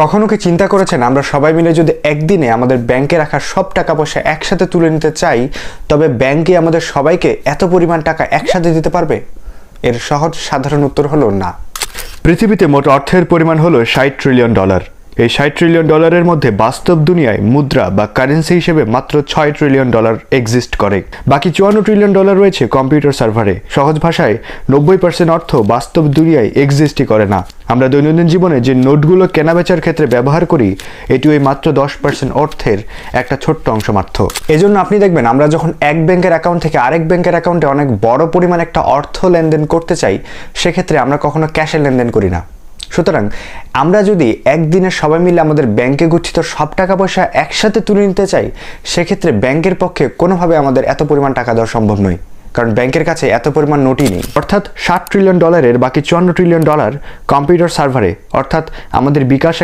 কখনো কি চিন্তা করেছেন আমরা সবাই মিলে যদি একদিনে আমাদের ব্যাংকে রাখা সব টাকা পয়সা একসাথে তুলে নিতে চাই, তবে ব্যাংকে আমাদের সবাইকে এত পরিমাণ টাকা একসাথে দিতে পারবে? এর সহজ সাধারণ উত্তর হলো না। পৃথিবীতে মোট অর্থের পরিমাণ হলো $60 ট্রিলিয়ন। এই $60 ট্রিলিয়ন মধ্যে বাস্তব দুনিয়ায় মুদ্রা বা কারেন্সি হিসেবে মাত্র $6 ট্রিলিয়ন এক্সিস্ট করে। বাকি $54 ট্রিলিয়ন রয়েছে কম্পিউটার সার্ভারে। সহজ ভাষায় 90% অর্থ বাস্তব দুনিয়ায় এক্সিস্টই করে না। আমরা দৈনন্দিন জীবনে যে নোটগুলো কেনাবেচার ক্ষেত্রে ব্যবহার করি, এটি ওই মাত্র 10% অর্থের একটা ছোট্ট অংশ মাত্র। এজন্য আপনি দেখবেন আমরা যখন এক ব্যাংকের অ্যাকাউন্ট থেকে আরেক ব্যাংকের অ্যাকাউন্টে অনেক বড় পরিমাণ একটা অর্থ লেনদেন করতে চাই, সেক্ষেত্রে আমরা কখনো ক্যাশে লেনদেন করি না। সুতরাং আমরা যদি একদিনে সবাই মিলে আমাদের ব্যাংকে গচ্ছিত সব টাকা পয়সা একসাথে তুলে নিতে চাই, সেক্ষেত্রে ব্যাংকের পক্ষে কোনোভাবে আমাদের এত পরিমাণ টাকা দেওয়া সম্ভব নয়, কারণ ব্যাংকের কাছে এত পরিমাণ নোটই নেই। অর্থাৎ $60 ট্রিলিয়ন বাকি $54 ট্রিলিয়ন কম্পিউটার সার্ভারে, অর্থাৎ আমাদের বিকাশ